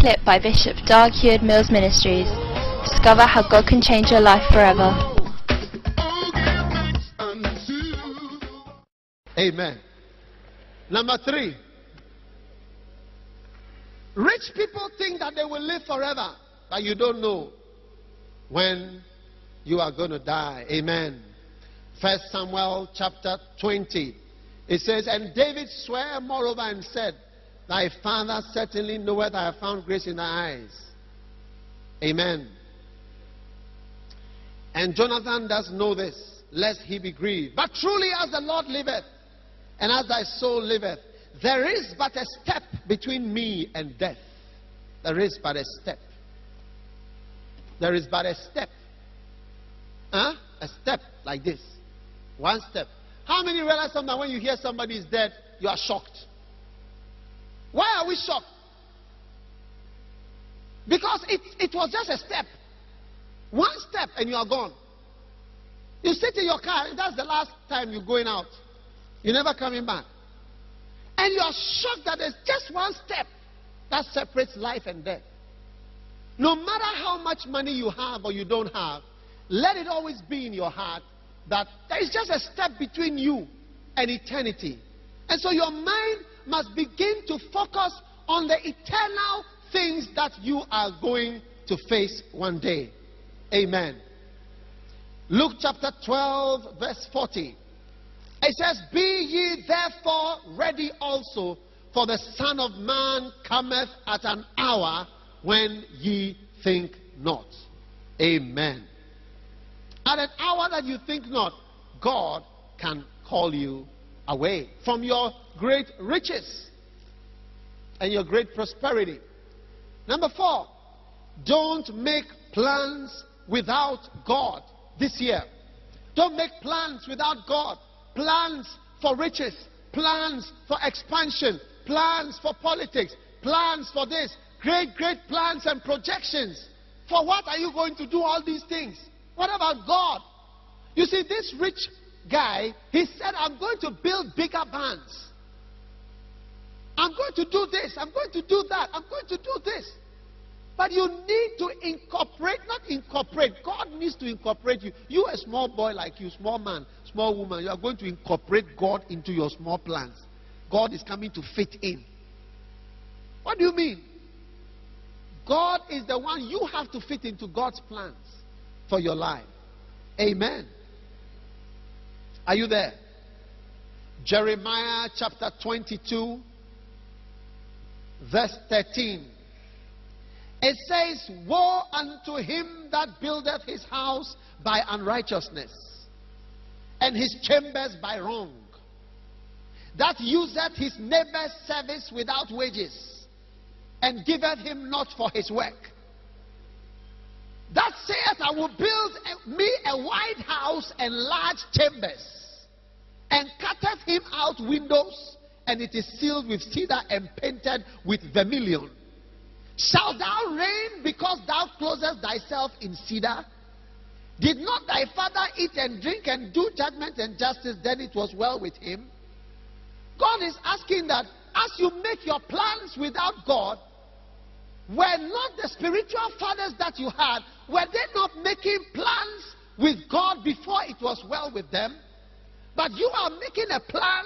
clip by Bishop Dag Heward Mills Ministries. Discover how God can change your life forever. Amen. Number 3. Rich people think that they will live forever, but you don't know when you are going to die. Amen. 1 Samuel chapter 20. It says, and David swore moreover and said, thy father certainly knoweth I have found grace in thy eyes. Amen. And Jonathan does know this, lest he be grieved. But truly as the Lord liveth, and as thy soul liveth, there is but a step between me and death. There is but a step. There is but a step. A step like this. One step. How many realize sometimes when you hear somebody is dead, you are shocked? Why are we shocked? Because it was just a step. One step and you are gone. You sit in your car and that's the last time you're going out. You're never coming back. And you are shocked that there's just one step that separates life and death. No matter how much money you have or you don't have, let it always be in your heart that there is just a step between you and eternity. And so your mind must begin to focus on the eternal things that you are going to face one day. Amen. Luke chapter 12 verse 40. It says, be ye therefore ready also, for the Son of Man cometh at an hour when ye think not. Amen. At an hour that you think not, God can call you away from your great riches and your great prosperity. Number 4, don't make plans without God this year. Don't make plans without God. Plans for riches, plans for expansion, plans for politics, plans for this. Great plans and projections. For what are you going to do all these things? What about God? You see, this rich guy, he said, I'm going to build bigger barns. I'm going to do this. I'm going to do that. I'm going to do this. But you need to incorporate, not incorporate. God needs to incorporate you. You, a small boy like you, small man, small woman, you are going to incorporate God into your small plans. God is coming to fit in. What do you mean? God is the one you have to fit into God's plans for your life. Amen. Are you there? Jeremiah chapter 22 verse 13. It says, woe unto him that buildeth his house by unrighteousness, and his chambers by wrong, that useth his neighbor's service without wages, and giveth him not for his work. That saith, I will build me a wide house and large chambers, and cutteth him out windows, and it is sealed with cedar and painted with vermilion. Shalt thou reign because thou closest thyself in cedar? Did not thy father eat and drink and do judgment and justice? Then it was well with him. God is asking that as you make your plans without God, were not the spiritual fathers that you had, were they not making plans with God before it was well with them? But you are making a plan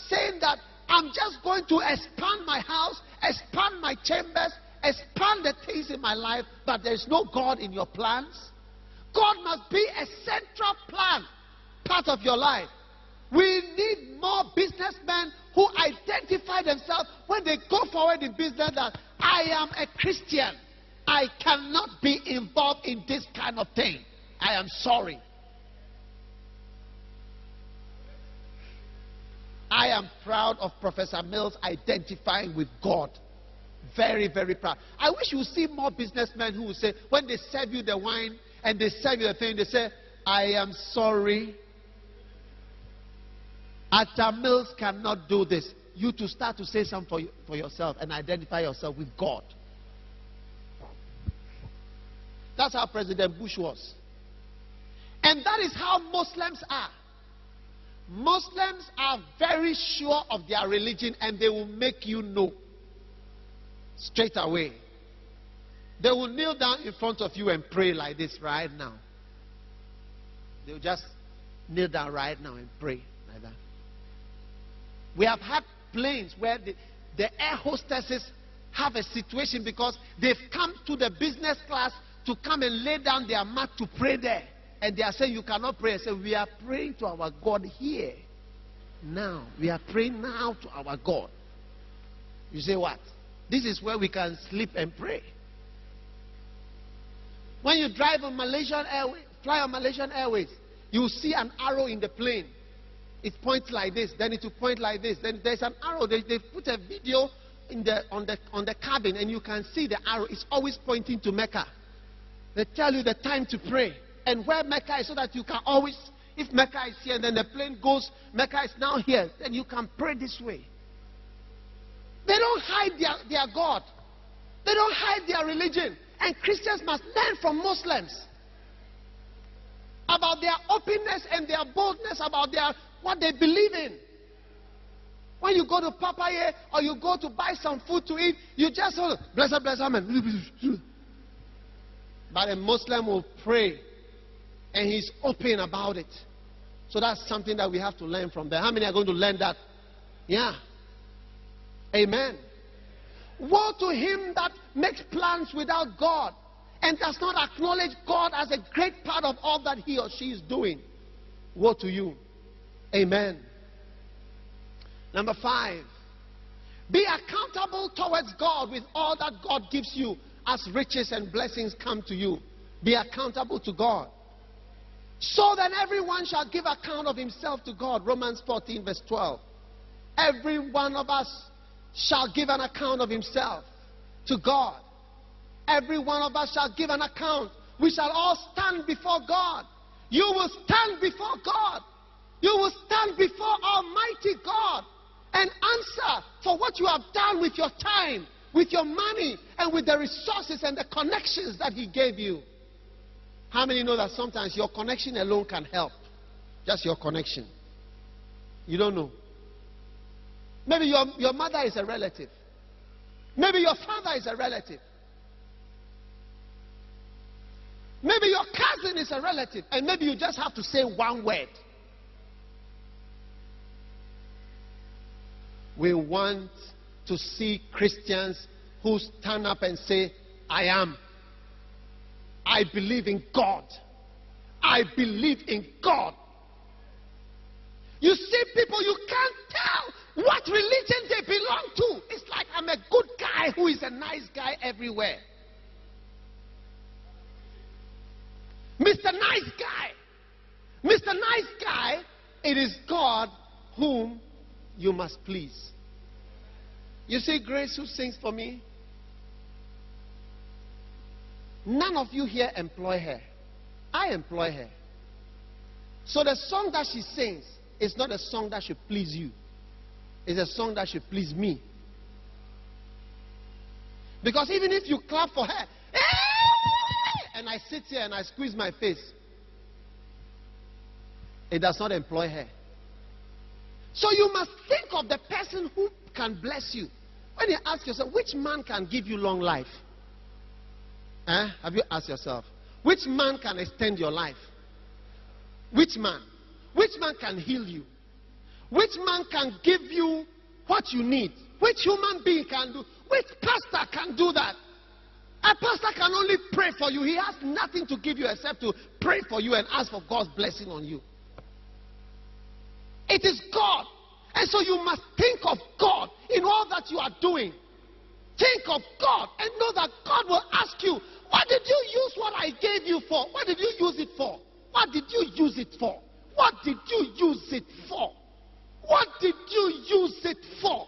saying that I'm just going to expand my house, expand my chambers, expand the things in my life, but there is no God in your plans. God must be a central plan, part of your life. We need more businessmen who identify themselves when they go forward in business that I am a Christian. I cannot be involved in this kind of thing. I am sorry. I am proud of Professor Mills identifying with God. Very, very proud. I wish you would see more businessmen who would say, when they serve you the wine and they serve you the thing, they say, I am sorry. Atta Mills cannot do this. You to start to say something for yourself and identify yourself with God. That's how President Bush was. And that is how Muslims are. Muslims are very sure of their religion and they will make you know straight away. They will kneel down in front of you and pray like this right now. They will just kneel down right now and pray like that. We have had planes where the air hostesses have a situation because they've come to the business class to come and lay down their mat to pray there. And they are saying, you cannot pray. I say, we are praying to our God here. Now. We are praying now to our God. You say what? This is where we can sleep and pray. When you drive on Malaysian Airways, fly on Malaysian Airways, you will see an arrow in the plane. It points like this, then it will point like this. Then there's an arrow. They put a video on the cabin, and you can see the arrow. It's always pointing to Mecca. They tell you the time to pray and where Mecca is, so that you can always, if Mecca is here, then the plane goes, Mecca is now here, then you can pray this way. They don't hide their God. They don't hide their religion. And Christians must learn from Muslims about their openness and their boldness, about what they believe in. When you go to Papaya or you go to buy some food to eat, you just bless, amen. But a Muslim will pray and he's open about it. So that's something that we have to learn from them. How many are going to learn that? Yeah. Amen. Woe to him that makes plans without God and does not acknowledge God as a great part of all that he or she is doing. Woe to you. Amen. Number 5. Be accountable towards God with all that God gives you as riches and blessings come to you. Be accountable to God. So then everyone shall give account of himself to God. Romans 14 verse 12. Every one of us shall give an account of himself to God. Every one of us shall give an account. We shall all stand before God. You will stand before God. You will stand before Almighty God and answer for what you have done with your time, with your money, and with the resources and the connections that he gave you. How many know that sometimes your connection alone can help? Just your connection. You don't know. Maybe your mother is a relative. Maybe your father is a relative. Maybe your cousin is a relative. And maybe you just have to say one word. We want to see Christians who stand up and say, I am. I believe in God. I believe in God. You see people, you can't tell what religion they belong to. It's like I'm a good guy who is a nice guy everywhere. Mr. Nice Guy. Mr. Nice Guy, it is God whom you must please. You see Grace who sings for me? None of you here employ her. I employ her. So the song that she sings is not a song that should please you. It's a song that should please me. Because even if you clap for her, and I sit here and I squeeze my face, it does not employ her. So you must think of the person who can bless you. When you ask yourself, which man can give you long life? Have you asked yourself, which man can extend your life? Which man? Which man can heal you? Which man can give you what you need? Which human being can do? Which pastor can do that? A pastor can only pray for you. He has nothing to give you except to pray for you and ask for God's blessing on you. It is God. And so you must think of God in all that you are doing. Think of God and know that God will ask you, what did you use what I gave you for? What did you use it for? What did you use it for? What did you use it for? What did you use it for?